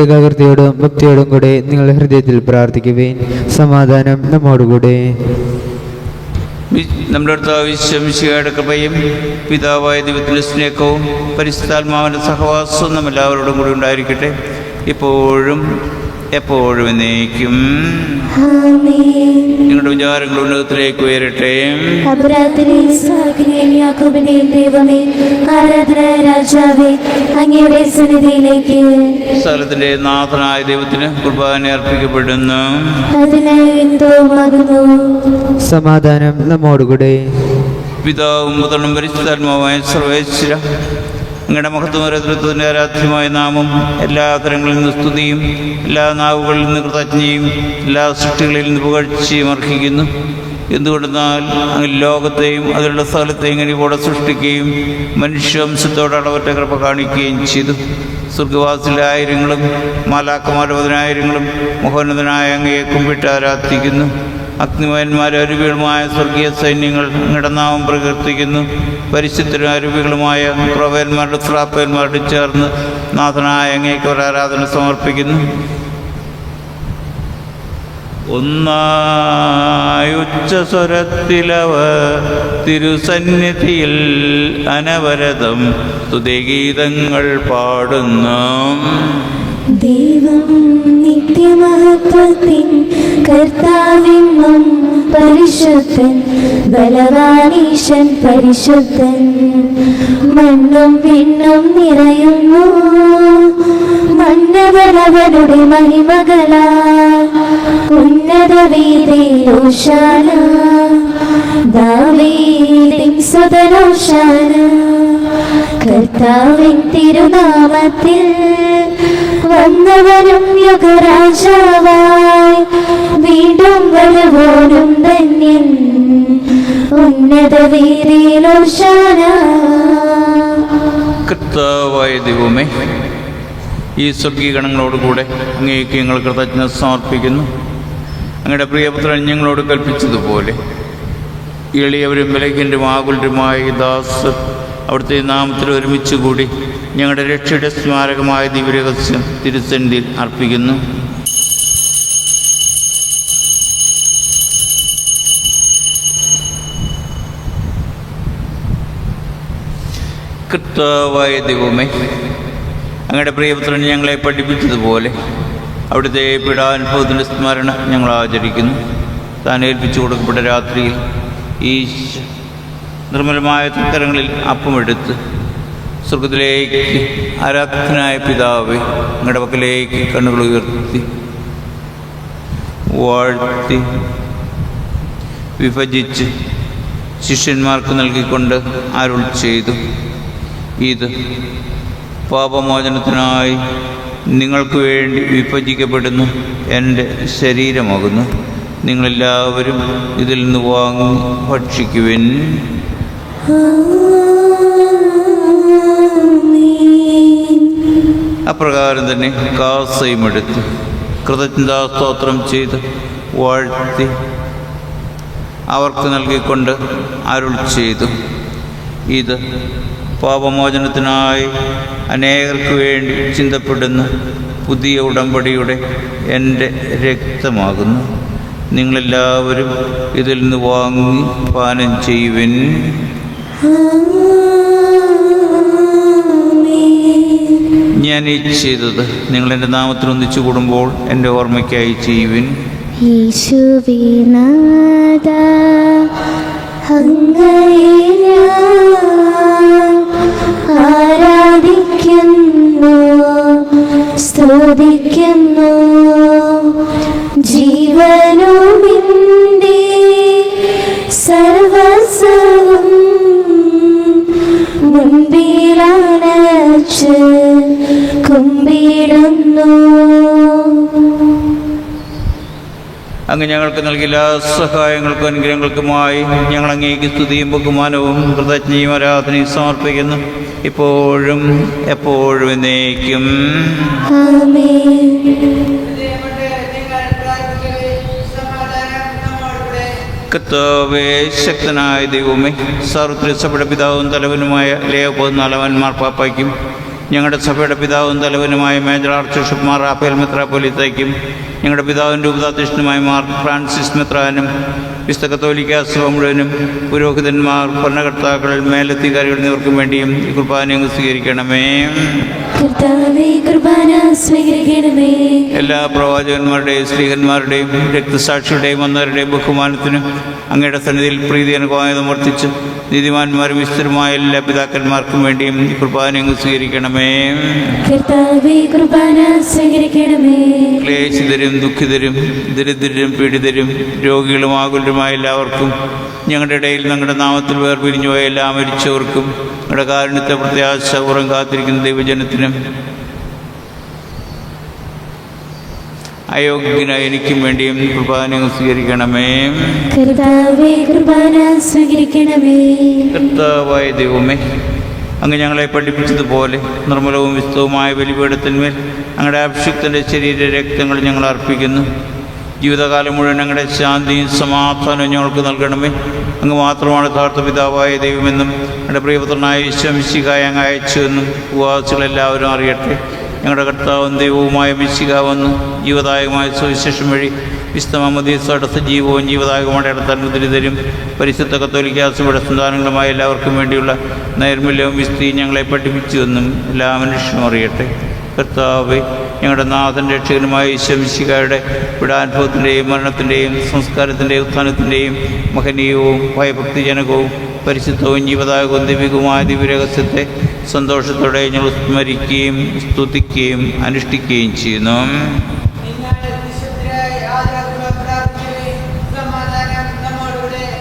ഏകാഗ്രതയോടും ഭക്തിയോടും കൂടെ നിങ്ങളുടെ ഹൃദയത്തിൽ പ്രാർത്ഥിക്കുവിൻ. സമാധാനം നമ്മോടുകൂടെ. നമ്മുടെ മിശിഹായുടെ കൃപയും പിതാവായ ദൈവത്തിൻ്റെ സ്നേഹവും പരിശുദ്ധാത്മാവിൻ്റെ സഹവാസവും നമ്മെല്ലാവരോടും കൂടി ഉണ്ടായിരിക്കട്ടെ, ഇപ്പോഴും എപ്പോഴും എന്നേക്കും. നിങ്ങളുടെ വിചാരങ്ങൾ ഉന്നതത്തിലേക്ക് ഉയരട്ടെ. സ്ഥലത്തിന്റെ നാഥനായ ദൈവത്തിന് കുർബാന അർപ്പിക്കപ്പെടുന്നു. സമാധാനം നമ്മോടുകൂടെ. പിതാവും പുത്രനും പരിശുദ്ധാത്മാവുമായ സർവേശ്വര, അങ്ങയുടെ മഹത്വത്തിന്റെ ആരാധ്യമായ നാമം എല്ലാ തരങ്ങളിൽ നിന്ന് സ്തുതിയും എല്ലാ നാവുകളിൽ നിന്ന് കൃതജ്ഞയും എല്ലാ സൃഷ്ടികളിൽ നിന്ന് പുകഴ്ചയും അർഹിക്കുന്നു. എന്തുകൊണ്ടെന്നാൽ അങ്ങ് ലോകത്തെയും അതിലുള്ള സ്ഥലത്തെയും കനിവോടെ സൃഷ്ടിക്കുകയും മനുഷ്യവംശത്തോട് അളവറ്റ കൃപ കാണിക്കുകയും ചെയ്തു. സ്വർഗവാസിലെ ആയിരങ്ങളും മാലാക്കമാരുടെ 10,000-ങ്ങളും മഹോന്നതനായ അങ്ങയെ കുമ്പിട്ട് ആരാധിക്കുന്നു. അഗ്നിമയന്മാരെ അരുവികളുമായ സ്വർഗീയ സൈന്യങ്ങൾ അങ്ങയുടെ നാമം പ്രകീർത്തിക്കുന്നു. പരിശുദ്ധരും അരുവികളുമായ പ്രവയന്മാരുടെ ശ്രാപ്പന്മാരുടെ ചേർന്ന് നാഥനായ അങ്ങേക്ക് ഒരു ആരാധന സമർപ്പിക്കുന്നു. ഒന്നായി ഉച്ചസ്വരത്തിലവർ തിരുസന്നിധിയിൽ അനവരതം സ്തുതിഗീതങ്ങൾ പാടുന്നു. ദൈവം നിത്യമഹത്വത്തിൻ കർത്താവെന്നും പരിശുദ്ധൻ, ബലവാനീശൻ പരിശുദ്ധൻ. മണ്ണും വിണ്ണും നിറയുന്നു മന്നവനവനുടെ മഹിമകളാൽ. ഉന്നത വീതിയിലോശാന, ദാവീദിൻ സുതനോശാന. കർത്താവിൻ തിരുനാമത്തിൽ വന്നവരും യുഗരാജാവായി വീണ്ടും വരുവോനും ധന്യൻ. ഉന്നത വീതിയിലോശാന. കർത്താവായ ദൈവമേ, ഈ സ്വർഗീയഗണങ്ങളോടുകൂടെ അങ്ങേക്ക് ഞങ്ങൾ കൃതജ്ഞത സമർപ്പിക്കുന്നു. അങ്ങയുടെ പ്രിയപുത്രൻ ഞങ്ങളോട് കൽപ്പിച്ചതുപോലെ എളിയവരും ബലഹീനരും ആകുലരുമായ ദാസർ അവിടുത്തെ നാമത്തിൽ ഒരുമിച്ച് കൂടി ഞങ്ങളുടെ രക്ഷയുടെ സ്മാരകമായ ദിവ്യരഹസ്യം തിരുസന്നിധിയിൽ അർപ്പിക്കുന്നു. കർത്താവായ ദൈവമേ, അങ്ങയുടെ പ്രിയപുത്രൻ ഞങ്ങളെ പഠിപ്പിച്ചതുപോലെ അവിടുത്തെ പീഡാനുഭവത്തിൻ്റെ സ്മരണ ഞങ്ങൾ ആചരിക്കുന്നു. താൻ ഏൽപ്പിച്ചു കൊടുക്കപ്പെട്ട രാത്രിയിൽ ഈ നിർമ്മലമായ തരങ്ങളിൽ അപ്പമെടുത്ത് സ്വർഗത്തിലേക്ക് ആരാധനായ പിതാവേ അങ്ങയുടെ പക്കലേക്ക് കണ്ണുകൾ ഉയർത്തി വാഴ്ത്തി വിഭജിച്ച് ശിഷ്യന്മാർക്ക് നൽകിക്കൊണ്ട് അരുൾ ചെയ്തു, ഇത് പാപമോചനത്തിനായി നിങ്ങൾക്ക് വേണ്ടി വിഭജിക്കപ്പെടുന്നു എൻ്റെ ശരീരമാകുന്നു. നിങ്ങളെല്ലാവരും ഇതിൽ നിന്ന് വാങ്ങി ഭക്ഷിക്കുവിൻ. അപ്രകാരം തന്നെ കാസയും എടുത്ത് കൃതജ്ഞതാസ്തോത്രം ചെയ്ത് വാഴ്ത്തി അവർക്ക് നൽകിക്കൊണ്ട് അരുൾ ചെയ്തു, ഇത് പാപമോചനത്തിനായി അനേകർക്ക് വേണ്ടി ചിന്തപ്പെടുന്ന പുതിയ ഉടമ്പടിയുടെ എൻ്റെ രക്തമാകുന്നു. നിങ്ങളെല്ലാവരും ഇതിൽ നിന്ന് വാങ്ങി പാനം ചെയ്യുവിൻ. ഞാൻ ഈ ചെയ്തത് നിങ്ങൾ എൻ്റെ നാമത്തിൽ ഒന്നിച്ചു കൂടുമ്പോൾ എൻ്റെ ഓർമ്മയ്ക്കായി ചെയ്യുവിൻ. യേശുവിനാഥ അങ്ങയെ ഞാൻ ആരാധിക്കുന്നു, സ്തുതിക്കുന്നു. ജീവനുമിൻ്റെ സർവസ്വവും മുൻപിലണച്ച് കുമ്പിടുന്നു. അങ്ങ് ഞങ്ങൾക്ക് നൽകിയ എല്ലാ സഹായങ്ങൾക്കും അനുഗ്രഹങ്ങൾക്കുമായി ഞങ്ങൾ അങ്ങേക്ക് സ്തുതിയും ബഹുമാനവും കൃതജ്ഞയും ആരാധനയും സമർപ്പിക്കുന്നു, ഇപ്പോഴും എപ്പോഴും എന്നേക്കും. കർത്താവേ, ശക്തനായ ദൈവമേ, സാർവത്രിക സഭയുടെ പിതാവും തലവനുമായ ലിയോ 14 മാർപ്പാപ്പയ്ക്കും ഞങ്ങളുടെ സഭയുടെ പിതാവും തലവനുമായ major archbishop Mar Raphael മെത്രാപ്പൊലീത്തയ്ക്കും ഞങ്ങളുടെ പിതാവിൻ്റെ ഉപതാധ്യക്ഷനുമായ മാർ ഫ്രാൻസിസ് മെത്രാനും വിശുദ്ധ കത്തോലിക്കാ സഭ മുഴുവനും പുരോഹിതന്മാർ, ഭരണകർത്താക്കൾ, മേലധികാരികൾ എന്നിവർക്കും വേണ്ടിയും ഈ കുർബാന സ്വീകരിക്കണമേ. എല്ലാ പ്രവാചകന്മാരുടെയും സ്ത്രീകന്മാരുടെയും രക്തസാക്ഷികളുടെയും വന്നവരുടെയും ബഹുമാനത്തിനും അങ്ങയുടെ സന്നിധിയിൽ പ്രീതി അനുഭവം വർദ്ധിച്ച് നീതിമാന്മാരും വിശുദ്ധരുമായ എല്ലാ പിതാക്കന്മാർക്കും വേണ്ടിയും ഈ കുർബാന സ്വീകരിക്കണമേ. ക്ലേശിതരും ദുഃഖിതരും ദരിദ്രരും പീഡിതരും രോഗികളും ആകുലരുമായ എല്ലാവർക്കും, ഞങ്ങളുടെ ഇടയിൽ ഞങ്ങളുടെ നാമത്തിൽ വേർപിരിഞ്ഞു പോയ എല്ലാ മരിച്ചവർക്കും, ഞങ്ങളുടെ കാരുണ്യത്തെ പ്രത്യാശപൂർവ്വം കാത്തിരിക്കുന്ന ദൈവജനത്തിനും അയോഗ്യനായ എനിക്കും വേണ്ടിയും കുർബാന സ്വീകരിക്കണമേ. കർത്താവായ ദൈവമേ, അങ്ങ് ഞങ്ങളെ പഠിപ്പിച്ചതുപോലെ നിർമ്മലവും വിശുദ്ധവുമായ ബലിപീഠത്തിന്മേൽ ഞങ്ങളുടെ അഭിഷിക്തൻ്റെ ശരീര രക്തങ്ങൾ ഞങ്ങൾ അർപ്പിക്കുന്നു. ജീവിതകാലം മുഴുവൻ ഞങ്ങളുടെ ശാന്തിയും സമാധാനവും ഞങ്ങൾക്ക് നൽകണമേ. അങ്ങ് മാത്രമാണ് യഥാർത്ഥ പിതാവായ ദൈവമെന്നും ഞങ്ങളുടെ പ്രിയപുത്രനായ ഈശോ മിശിഹായെ അങ്ങ് അയച്ചുവെന്നും ഉപവാസികളെല്ലാവരും അറിയട്ടെ. ഞങ്ങളുടെ കർത്താവും ദൈവവുമായ മിശിഹ വന്ന് ജീവദായകമായ സുവിശേഷം വഴി വിശുദ്ധ മാമോദീസയുടെ സജീവവും ജീവദായകമായ ഇടത്തരുതരും പരിശുദ്ധ കത്തോലിക്കാ സഭയുടെ സന്താനങ്ങളുമായ എല്ലാവർക്കും വേണ്ടിയുള്ള നൈർമല്യവും വിസ്തൃതിയും ഞങ്ങളെ പഠിപ്പിച്ചുവെന്നും എല്ലാ മനുഷ്യനും അറിയട്ടെ. കർത്താവേ, ഞങ്ങളുടെ നാഥൻ രക്ഷകനുമായ ഈശോ മിശിഹായുടെ പീഡാനുഭവത്തിൻ്റെയും മരണത്തിൻ്റെയും സംസ്കാരത്തിൻ്റെയും ഉത്ഥാനത്തിൻ്റെയും മഹനീയവും ഭയഭക്തിജനകവും പരിശുദ്ധവും ജീവദായകവും ദൈവികവുമായ ദിവ്യരഹസ്യത്തെ സന്തോഷത്തോടെ ഞങ്ങൾ സ്മരിക്കുകയും സ്തുതിക്കുകയും അനുഷ്ഠിക്കുകയും ചെയ്യുന്നു.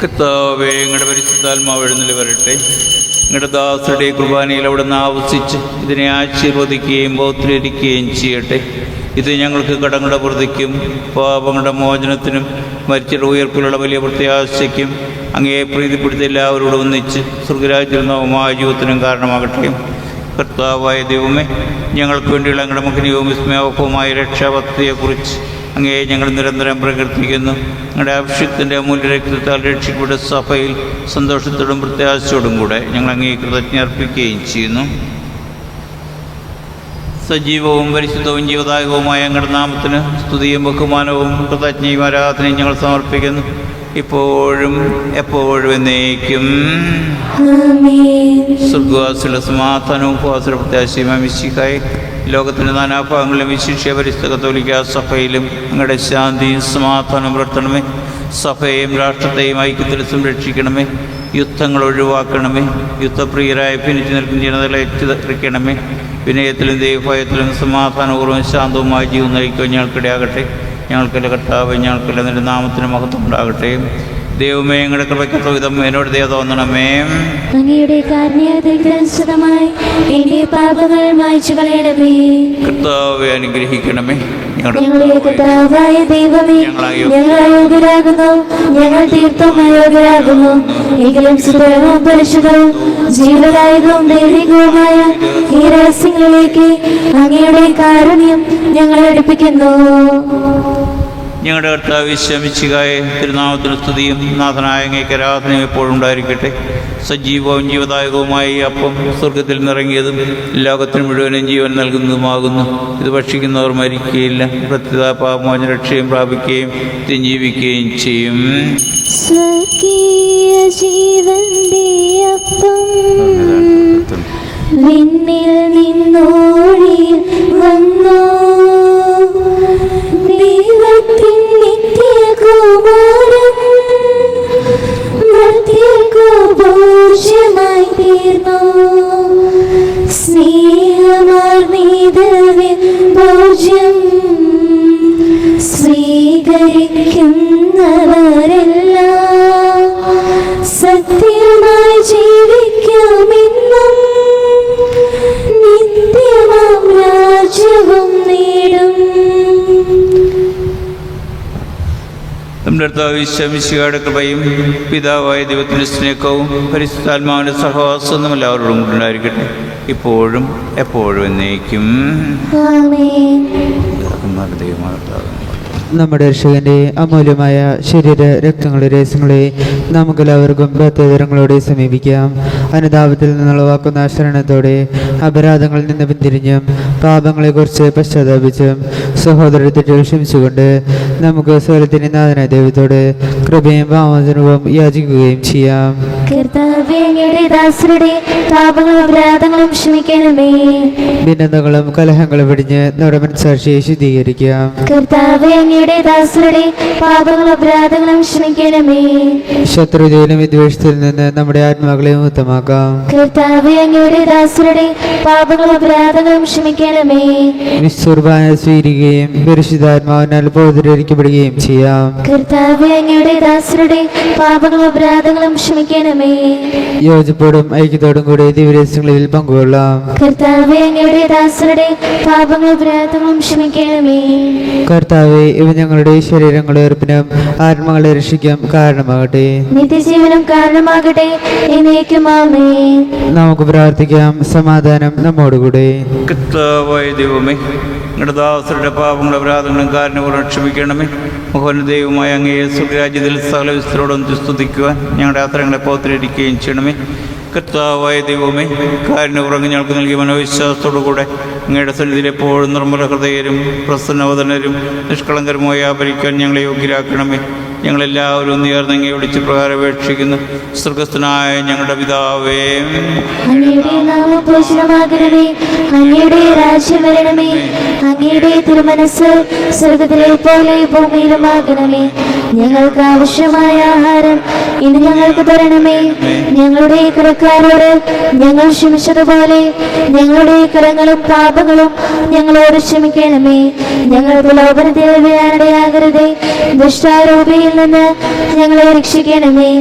കർത്താവേ, ഞങ്ങളുടെ പരിശുദ്ധാത്മാവ് എഴുന്നള്ളി വരട്ടെ. ഞങ്ങളുടെ ദാസരുടെ കുർബാനയിൽ അവിടെ നിന്ന് ആവസിച്ച് ഇതിനെ ആശീർവദിക്കുകയും ബോധീകരിക്കുകയും ചെയ്യട്ടെ. ഇത് ഞങ്ങൾക്ക് കടങ്ങളുടെ വൃദ്ധിക്കും പാപങ്ങളുടെ മോചനത്തിനും മരിച്ചയുടെ ഉയർപ്പിലുള്ള വലിയ പ്രത്യാശയ്ക്കും അങ്ങയെ പ്രീതിപ്പെടുത്തി എല്ലാവരോടും ഒന്നിച്ച് സ്വർഗരാജ്യമായ ജീവിതത്തിനും കാരണമാകട്ടെ. കർത്താവായ ദൈവമേ, ഞങ്ങൾക്ക് വേണ്ടിയുള്ള ഞങ്ങളുടെ മഹനീയവും വിസ്മയവുമായ രക്ഷാഭക്തിയെക്കുറിച്ച് അങ്ങയെ ഞങ്ങൾ നിരന്തരം പ്രകീർത്തിക്കുന്നു. ഞങ്ങളുടെ അഭിഷിക്തൻ്റെ അമൂല്യ രക്തത്താൽ രക്ഷിക്കപ്പെട്ട സഭയിൽ സന്തോഷത്തോടും പ്രത്യാശയോടും കൂടെ ഞങ്ങൾ അങ്ങേ കൃതജ്ഞ അർപ്പിക്കുകയും ചെയ്യുന്നു. സജീവവും പരിശുദ്ധവും ജീവദായകവുമായ ഞങ്ങളുടെ നാമത്തിന് സ്തുതിയും ബഹുമാനവും കൃതജ്ഞയും ആരാധനയും ഞങ്ങൾ സമർപ്പിക്കുന്നു, ഇപ്പോഴും എപ്പോഴും എന്നേക്കും. സ്വർഗ്ഗവാസികളുടെ സമാധാനവും ഉപവാസ പ്രത്യാശയുമായ മിശിഹായെ ലോകത്തിൻ്റെ നാനാഭാഗങ്ങളിലും വിശിഷ്യ പരിശുദ്ധ കത്തോലിക്കാ സഭയിലും ഞങ്ങളുടെ ശാന്തിയും സമാധാനവും പുലർത്തണമേ. സഭയെയും രാഷ്ട്രത്തെയും ഐക്യത്തിൽ സംരക്ഷിക്കണമേ. യുദ്ധങ്ങൾ ഒഴിവാക്കണമേ. യുദ്ധപ്രിയരായ ഭിന്നിച്ചു നിൽക്കുന്ന ജനതകളെ എത്തിക്കണമേ. വിനയത്തിലും ദൈവഭയത്തിലും സമാധാനപൂർവ്വം ശാന്തവുമായ ജീവൻ നയിക്കുവാൻ ഞങ്ങൾക്കിടയാകട്ടെ. ഞങ്ങൾക്കെല്ലാം കർത്താവ്, ഞങ്ങൾക്കെല്ലാം നിന്റെ നാമത്തിന് മഹത്വം ഉണ്ടാകട്ടെ. ദൈവമേ, ഞങ്ങളുടെ കൃപയ്ക്കൊത്ത വിധം എന്നോട് ദയ തോന്നണമേ. അങ്ങയുടെ കാരുണ്യമായി എന്റെ പാപങ്ങൾ മായ്ച്ചു കളയണമേ. കർത്താവെ അനുഗ്രഹിക്കണമേ. ഞങ്ങളുടെ കർത്താവായ ദൈവമേ, ഞങ്ങൾ അയോഗ്യരാകുന്നു, ഞങ്ങൾ തീർത്തും അയോഗ്യരാകുന്നു. എങ്കിലും സുതരവും പരിശുദ്ധവും ജീവദായകവും ദൈവികവുമായ ഈ രഹസ്യങ്ങളിലേക്ക് അങ്ങയുടെ കാരുണ്യം ഞങ്ങളെ അടുപ്പിക്കുന്നു. ഞങ്ങളുടെ കർത്താവ് ശമിച്ചികായ തിരുനാമത്തിന് സ്തുതിയും നാഥനായ അങ്ങേക്ക് ആരാധനയും എപ്പോഴും ഉണ്ടായിരിക്കട്ടെ. സജീവവും ജീവദായകവുമായ ഈ അപ്പം സ്വർഗത്തിൽ നിറങ്ങിയതും ലോകത്തിന് മുഴുവനും ജീവൻ നൽകുന്നതുമാകുന്നു. ഇത് ഭക്ഷിക്കുന്നവർ മരിക്കുകയില്ല, പ്രത്യുത പാപമോചന രക്ഷയും പ്രാപിക്കുകയും ജീവിക്കുകയും ചെയ്യും. സ്വർഗീയ ജീവന്റെ അപ്പം വിണ്ണിൽ നിന്നോടി വന്നു, ദൈവത്തിൻ നിത്യകുമാരൻ മർത്യർക്കു ഭോജ്യമായി തീർന്നു. സ്നേഹമാർന്നീതവ്യ ഭോജ്യം സ്വീകരിക്കുന്നവരെല്ലാം സത്യമായി ജീവിക്കുമെന്നും നിത്യമാം രാജ്യവും നേടും. നമ്മുടെ കർത്താവ് ശമിശിഹായുടെ കൃപയും പിതാവായ ദൈവത്തിൻ്റെ സ്നേഹവും പരിശുദ്ധാത്മാവിൻ്റെ സഹവാസവും എല്ലാവരോടും ഉണ്ടായിരിക്കട്ടെ, ഇപ്പോഴും എപ്പോഴും എന്നേക്കും. ആമേൻ. നമ്മുടെ രക്ഷകന്റെ അമൂല്യമായ ശരീര രക്തങ്ങളുടെ രഹസ്യങ്ങളെ നമുക്കെല്ലാവർക്കും ഭക്തരങ്ങളോടെ സമീപിക്കാം. അനുതാപത്തിൽ നിന്നുളവാക്കുന്ന ശരണത്തോടെ അപരാധങ്ങളിൽ നിന്ന് പിന്തിരിഞ്ഞും പാപങ്ങളെക്കുറിച്ച് പശ്ചാത്താപിച്ചും സഹോദരരെ തെറ്റുകൾ ക്ഷമിച്ചുകൊണ്ട് നമുക്ക് സ്വരത്തിന് നാഥനായ ദൈവത്തോട് കൃപയും പാമോചനവും യാചിക്കുകയും ചെയ്യാം. കർത്താവേ, അങ്ങയുടെ ദാസരുടെ പാപങ്ങളും അപരാധങ്ങളും ക്ഷമിക്കണമേ. ഭിന്നതകളും കലഹങ്ങളും വെടിഞ്ഞ് നമ്മുടെ മനസ്സാക്ഷിയെ ശുദ്ധീകരിക്കാം. കർത്താവേ, അങ്ങയുടെ ദാസരുടെ പാപങ്ങളും അപരാധങ്ങളും ക്ഷമിക്കണമേ. ശത്രുതയിലും വിദ്വേഷത്തിൽ നിന്ന് നമ്മുടെ ആത്മാക്കളെ മുക്തമാക്കാം. കർത്താവേ, അങ്ങയുടെ ദാസരുടെ പാപങ്ങളും അപരാധങ്ങളും ക്ഷമിക്കണമേ. വിശ്വകുർബാന സ്വീകരിക്കുകയും പരിശുദ്ധാത്മാവിനാൽ ബോധീകരിക്കപ്പെടുകയും ചെയ്യാം. കർത്താവേ, അങ്ങയുടെ ദാസരുടെ പാപങ്ങളും അപരാധങ്ങളും ക്ഷമിക്കണമേ. യോജിപ്പോടും ഐക്യത്തോടും കൂടി ദിവ്യരഹസ്യങ്ങളിൽ പങ്കുകൊള്ളാം. കർത്താവേ, അങ്ങയുടെ ദാസരുടെ പാപങ്ങളും അപരാധങ്ങളും ക്ഷമിക്കണമേ. കർത്താവെ, ഇവ ഞങ്ങളുടെ ശരീരങ്ങളുടെ ഉറപ്പിനും ആത്മാക്കളെ രക്ഷിക്കും കാരണമാകട്ടെ. നിത്യജീവനം കാരണമാകട്ടെ, എന്നേക്കും ആമേൻ. നമുക്ക് പ്രാർത്ഥിക്കാം. സമാധാനം നമ്മോടുകൂടെ. കർത്താവായ ദൈവമേ, ഞങ്ങളുടെ ദാസരുടെ പാപങ്ങളും അപരാധങ്ങളും കാരണപൂർവ്വം ക്ഷമിക്കണമേ. മോഹന ദൈവമായ അങ്ങയെ സ്വർഗരാജ്യത്തിൽ സകല വിസ്തരോടൊന്ന് സ്തുതിക്കുവാൻ ഞങ്ങളുടെ യാത്രകളെ പോത്തിരിക്കുകയും ചെയ്യണമേ. കർത്താവായ ദൈവമേ, കാരുണ്യപൂർവ്വം ഞങ്ങൾക്ക് നൽകിയ മനോവിശ്വാസത്തോടു കൂടെ അങ്ങയുടെ സന്നിധിയിൽ എപ്പോഴും നിർമ്മല ഹൃദയരും പ്രസന്നവദനരും നിഷ്കളങ്കരുമായി ആഭരിക്കാൻ ഞങ്ങളെ യോഗ്യരാക്കണമേ. ഞങ്ങളെല്ലാവരും നേർന്ന് അങ്ങയെ വിളിച്ച് പ്രകാരപേക്ഷിക്കുന്നു. സ്വർഗസ്ഥനായ ഞങ്ങളുടെ പിതാവേ, അങ്ങയുടെ നാമം പൂജിതമാകണമേ. അങ്ങയുടെ രാജ്യം വരണമേ. അങ്ങയുടെ തിരുമനസ്സ് സ്വർഗത്തിലെ പോലെ ഭൂമിയിലുമാകണമേ. ഞങ്ങൾക്ക് ആവശ്യമായ ആഹാരം ഇന്ന് ഞങ്ങൾക്ക് തരണമേ. ഞങ്ങളുടെ കടക്കാരോട് ഞങ്ങൾ ക്ഷമിച്ചതുപോലെ ഞങ്ങളുടെ കടങ്ങളും പാപങ്ങളും ഞങ്ങളോട് ക്ഷമിക്കണമേ. ഞങ്ങൾ പ്രലോഭനത്തിൽ വീഴാനിടയാകരുതേ, ദുഷ്ടാരൂപിയിൽ നിന്ന് ഞങ്ങളെ രക്ഷിക്കണമേ.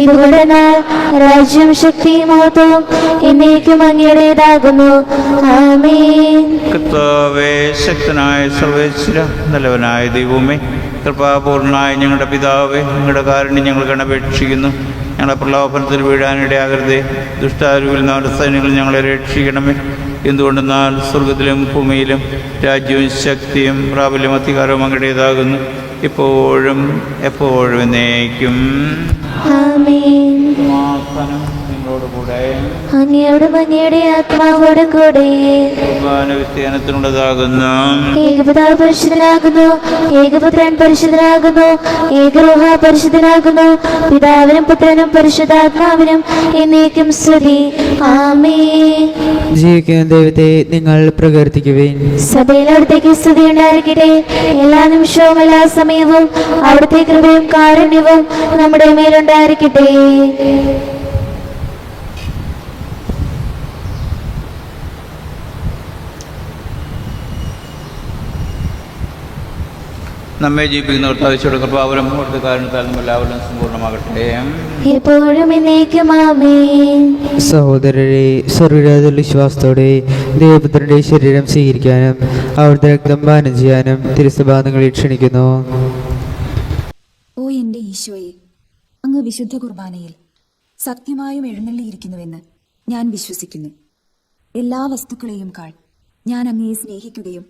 ഇതുകൊണ്ടെന്നാൽ രാജ്യം ശക്തിയും മഹത്വവും എന്നേക്കും അങ്ങയുടേതാകുന്നു. ആമേൻ. കർത്താവേ, ശക്തനായ സർവേശ്വര, നല്ലവനായ ദൈവമേ, കൃപാപൂർണനായ ഞങ്ങളുടെ പിതാവേ, ഞങ്ങളുടെ കാരുണ്യം ഞങ്ങൾ കണപേക്ഷിക്കുന്നു. ഞങ്ങളെ പ്രലോഭനത്തിൽ വീഴാനിടയാകരുതേ, ദുഷ്ടാരൂപിൽ നിന്നവരുടെ സൈന്യങ്ങൾ ഞങ്ങളെ രക്ഷിക്കണമേ. എന്തുകൊണ്ടെന്നാൽ സ്വർഗത്തിലും ഭൂമിയിലും രാജ്യവും ശക്തിയും പ്രാബല്യം അധികാരവും അങ്ങയുടേതാകുന്നു, ഇപ്പോഴും എപ്പോഴും എന്നേക്കും. ആമേൻ. നിങ്ങളോടുകൂടെ അങ്ങയോടും അങ്ങയുടെ ആത്മാവോടും കൂടെ വിസ്തീർണത്തിനുള്ളതാകുന്നു. ഏകപിതാവ് പരിശുദ്ധനാകുന്നു, ഏകപുത്രൻ പരിശുദ്ധനാകുന്നു, ഏകരൂഹ പരിശുദ്ധനാകുന്നു. പിതാവിനും പുത്രനും പരിശുദ്ധാത്മാവിനും എന്നേക്കും സ്തുതി. ആമേൻ. ജീവിക്കുന്ന ദൈവത്തെ നിങ്ങൾ പ്രകീർത്തിക്കുവിൻ. സഭയിൽ അവിടുത്തേക്ക് സ്തുതി ഉണ്ടായിരിക്കട്ടെ. എല്ലാ നിമിഷവും എല്ലാ സമയവും അവിടുത്തെ കൃപയും കാരുണ്യവും നമ്മുടെ മേലുണ്ടായിരിക്കട്ടെ. നമ്മെ ജീവിപ്പിക്കുന്ന കർത്താവിശോയുടെ കൃപാവരം കൊടുത്ത കാരണത്താൽ നമ്മൾ എല്ലാവരും സമ്പൂർണ്ണമാകട്ടെ. എപ്പോഴും എന്നേക്കും ആമേൻ. സഹോദരരെ, സ്വർഗരാജ്യത്തിൽ വിശ്വാസത്തോടെ ദൈവപുത്രന്റെ ശരീരം സ്വീകരിക്കാനും അവിടുത്തെ രക്തം പാനം ചെയ്യാനും തിരുസഭ നിങ്ങളെ ക്ഷണിക്കുന്നു. ഓ എൻ്റെ ഈശോയെ, അങ്ങ് വിശുദ്ധ കുർബാനയിൽ സത്യമായും എഴുന്നള്ളിയിരിക്കുന്നുവെന്ന് ഞാൻ വിശ്വസിക്കുന്നു. എല്ലാ വസ്തുക്കളെയും കാൾ ഞാൻ അങ്ങയെ സ്നേഹിക്കുകയും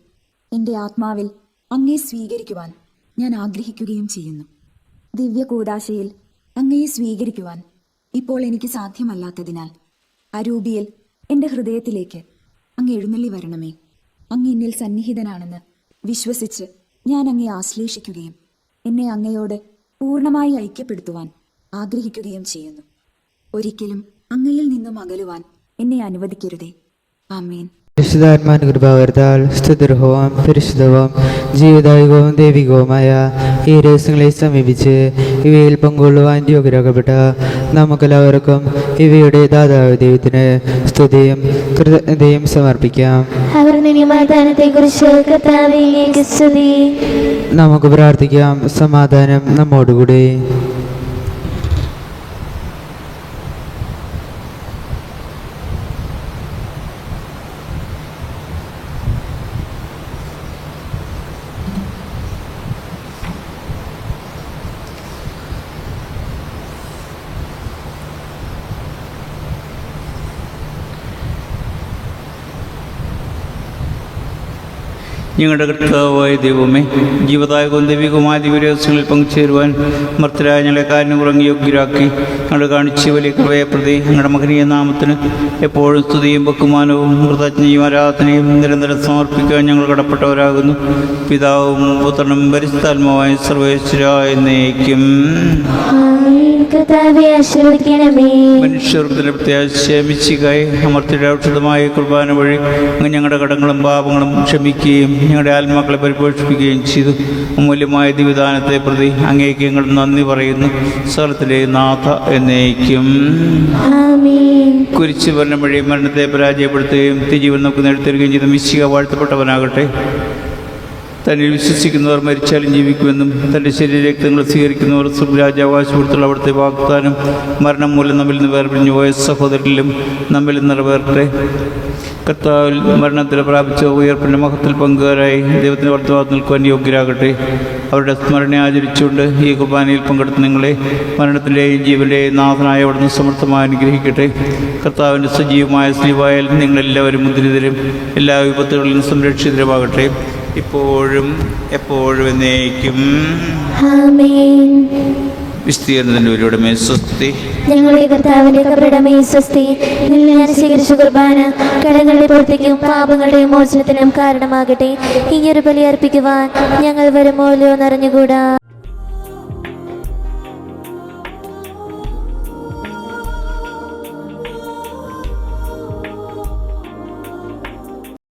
എൻ്റെ ആത്മാവിൽ അങ്ങയെ സ്വീകരിക്കുവാൻ ഞാൻ ആഗ്രഹിക്കുകയും ചെയ്യുന്നു. ദിവ്യ കൂദാശയിൽ അങ്ങയെ സ്വീകരിക്കുവാൻ ഇപ്പോൾ എനിക്ക് സാധ്യമല്ലാത്തതിനാൽ അരൂപിയിൽ എൻ്റെ ഹൃദയത്തിലേക്ക് അങ്ങ് എഴുന്നള്ളി വരണമേ. അങ്ങ് എന്നിൽ സന്നിഹിതനാണെന്ന് വിശ്വസിച്ച് ഞാൻ അങ്ങയെ ആശ്ലേഷിക്കുകയും എന്നെ അങ്ങയോട് പൂർണ്ണമായി ഐക്യപ്പെടുത്തുവാൻ ആഗ്രഹിക്കുകയും ചെയ്യുന്നു. ഒരിക്കലും അങ്ങയിൽ നിന്നും അകലുവാൻ എന്നെ അനുവദിക്കരുതേ. ആമേൻ. വിശുദ്ധാത്മാനുകൃപാവർത്താൽ സ്തുതിർഹവും പരിശുദ്ധവും ജീവദായകവും ദൈവികവുമായ ഈ രഹസ്യങ്ങളെ സമീപിച്ച് ഇവയിൽ പങ്കുകൊള്ളുവാൻ യോഗ്യരാക്കപ്പെട്ട നമുക്കെല്ലാവർക്കും ഇവയുടെ ദാതാവ് ദൈവത്തിന് സ്തുതിയും കൃതജ്ഞതയും സമർപ്പിക്കാം. അവർ സമാധാനത്തെക്കുറിച്ച് കർത്താവേ അങ്ങേക്ക് സ്തുതി. നമുക്ക് പ്രാർത്ഥിക്കാം. സമാധാനം നമ്മോടുകൂടി. ഞങ്ങളുടെ കർത്താവായ ദൈവമേ, ജീവദായകവും ദൈവികവുമായ ദിവ്യരഹസ്യങ്ങളിൽ പങ്കുചേരുവാൻ മർത്തരായ ഞങ്ങളെ കാരുണ്യമുറങ്ങി യോഗ്യരാക്കി ഞങ്ങൾ കാണിച്ച വലിയ കൃപയെ പ്രതി ഞങ്ങളുടെ മഹനീയ നാമത്തിന് എപ്പോഴും സ്തുതിയും ബഹുമാനവും കൃതജ്ഞയും ആരാധനയും നിരന്തരം സമർപ്പിക്കാൻ ഞങ്ങൾ കടപ്പെട്ടവരാകുന്നു. പിതാവും പുത്രനും പരിശുദ്ധാത്മാവായ സർവേശ്വരായ എന്നേക്കും. കർത്താവേ ആശീർവദിക്കണമേ. മനുഷ്യർഗത്തിന്റെ പ്രത്യാശമിച്ചിക്കായി അമർത്തിയുടെ ഔഷധമായ കുർബാന വഴി അങ്ങ് ഞങ്ങളുടെ കടങ്ങളും പാപങ്ങളും ക്ഷമിക്കുകയും ഞങ്ങളുടെ ആത്മാക്കളെ പരിപോഷിപ്പിക്കുകയും ചെയ്തു. അമൂല്യമായ ദിവ്യദാനത്തെ പ്രതി അങ്ങേക്ക് ഞങ്ങൾ നന്ദി പറയുന്നു. സ്ഥലത്തിലെ നാഥ എന്നേക്കും. കുരിശ് ഭരണം വഴി മരണത്തെ പരാജയപ്പെടുത്തുകയും തിജീവൻ നമുക്ക് നേടിത്തരുകയും ചെയ്ത മിശിഹ വാഴ്ത്തപ്പെട്ടവനാകട്ടെ. തന്നിൽ വിശ്വസിക്കുന്നവർ മരിച്ചാലും ജീവിക്കുമെന്നും തൻ്റെ ശരീരരക്തങ്ങൾ സ്വീകരിക്കുന്നവർ സ്വർഗ്ഗരാജ്യാവകാശപ്പെടുത്തുള്ള അവിടുത്തെ വാഗ്ദാനം മരണം മൂലം നമ്മിൽ നിന്ന് വേർപിരിഞ്ഞു പോയ സഹോദരരിലും നമ്മിൽ നിറവേറട്ടെ. കർത്താവിൽ മരണത്തിൽ പ്രാപിച്ച ഉയർപ്പിൻ്റെ മഹത്തിൽ പങ്കുകാരായി ദൈവത്തിൻ്റെ വർത്തമാനത്തിൽ നിൽക്കുവാൻ യോഗ്യരാകട്ടെ. അവരുടെ സ്മരണ ആചരിച്ചുകൊണ്ട് ഈ കുർബാനയിൽ പങ്കെടുത്ത് നിങ്ങളെ മരണത്തിൻ്റെയും ജീവൻ്റെയും നാഥനായ അവിടുന്ന് സമർത്ഥമായി അനുഗ്രഹിക്കട്ടെ. കർത്താവിൻ്റെ സജീവമായ സ്നേഹമായാൽ നിങ്ങളെല്ലാവരും മുദ്രിതരും എല്ലാ വിപത്തുകളിൽ നിന്നും സംരക്ഷിതരുമാകട്ടെ. ഇപ്പോഴും എപ്പോഴും എന്നേക്കും. വിസ്തീർണത്തിൻ്റെ ഒരു ഉടമേ സ്വസ്തി. ഞങ്ങളുടെ കർത്താവിന്റെ കബറിടമേ സ്വസ്തി. ഞാൻ സ്വീകരിച്ച കുർബാന കടങ്ങളുടെ പൂർത്തിക്കും പാപങ്ങളുടെ മോചനത്തിനും കാരണമാകട്ടെ. ഇങ്ങൊരു ബലി അർപ്പിക്കുവാൻ ഞങ്ങൾ വരുമോലോ എന്നറിഞ്ഞുകൂടാ.